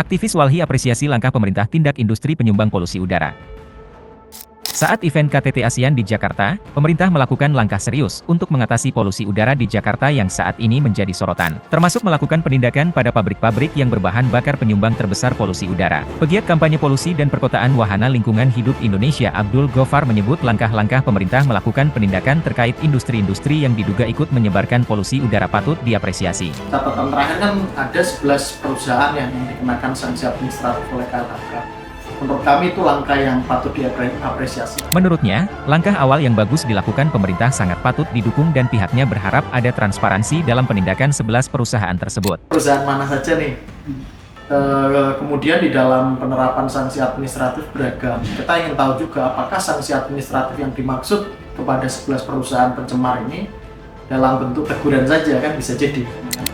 Aktivis Walhi apresiasi langkah pemerintah tindak industri penyumbang polusi udara. Saat event KTT ASEAN di Jakarta, pemerintah melakukan langkah serius untuk mengatasi polusi udara di Jakarta yang saat ini menjadi sorotan, termasuk melakukan penindakan pada pabrik-pabrik yang berbahan bakar penyumbang terbesar polusi udara. Pegiat kampanye polusi dan perkotaan Wahana Lingkungan Hidup Indonesia Abdul Ghoffar menyebut langkah-langkah pemerintah melakukan penindakan terkait industri-industri yang diduga ikut menyebarkan polusi udara patut diapresiasi. Catatan terakhir kan ada 11 perusahaan yang dikenakan sanksi administratif oleh KLHK. Menurut kami itu langkah yang patut diapresiasi. Menurutnya, langkah awal yang bagus dilakukan pemerintah sangat patut didukung dan pihaknya berharap ada transparansi dalam penindakan 11 perusahaan tersebut. Perusahaan mana saja nih? Kemudian di dalam penerapan sanksi administratif beragam. Kita ingin tahu juga apakah sanksi administratif yang dimaksud kepada 11 perusahaan pencemar ini dalam bentuk teguran saja, kan bisa jadi.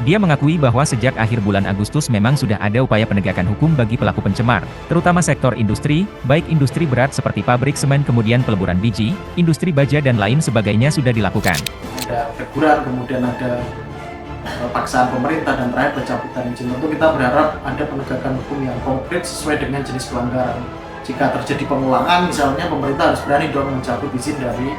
Dia mengakui bahwa sejak akhir bulan Agustus memang sudah ada upaya penegakan hukum bagi pelaku pencemar, terutama sektor industri, baik industri berat seperti pabrik semen kemudian peleburan biji, industri baja dan lain sebagainya sudah dilakukan. Ada teguran, kemudian ada paksaan pemerintah, dan terakhir pencabutan izin. Tentu kita berharap ada penegakan hukum yang konkret sesuai dengan jenis pelanggaran. Jika terjadi pengulangan, misalnya pemerintah harus berani dong mencabut izin dari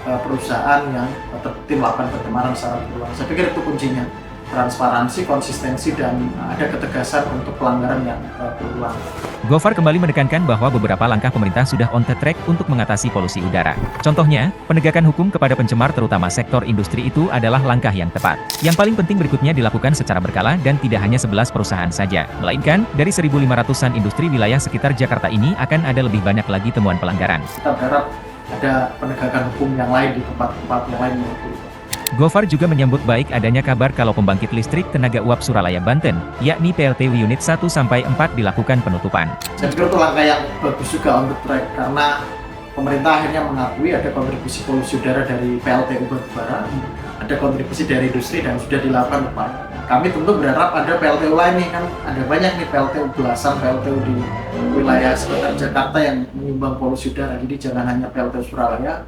perusahaan yang terbukti melakukan pencemaran secara berulang. Saya pikir itu kuncinya. Transparansi, konsistensi, dan ada ketegasan untuk pelanggaran yang berulang. Ghoffar kembali menekankan bahwa beberapa langkah pemerintah sudah on the track untuk mengatasi polusi udara. Contohnya, penegakan hukum kepada pencemar terutama sektor industri itu adalah langkah yang tepat. Yang paling penting berikutnya dilakukan secara berkala dan tidak hanya 11 perusahaan saja, melainkan dari 1.500-an industri wilayah sekitar Jakarta ini akan ada lebih banyak lagi temuan pelanggaran. Kita berharap ada penegakan hukum yang lain di tempat-tempat yang lain. Ghoffar juga menyambut baik adanya kabar kalau pembangkit listrik tenaga uap Suralaya Banten, yakni PLTU Unit 1-4 dilakukan penutupan. Saya pikir itu langkah yang bagus juga on the track, karena pemerintah akhirnya mengakui ada kontribusi polusi udara dari PLTU batubara, ada kontribusi dari industri, dan sudah dilakukan upaya. Kami tentu berharap ada PLTU lain nih, kan ada banyak nih PLTU, belasan PLTU di wilayah sekitar Jakarta yang menyumbang polusi udara. Jadi jangan hanya PLTU Suralaya,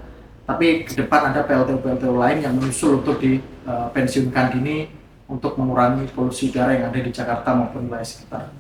tapi ke depan ada PLTU lain yang menyusul untuk dipensiunkan dini untuk mengurangi polusi udara yang ada di Jakarta maupun wilayah sekitar.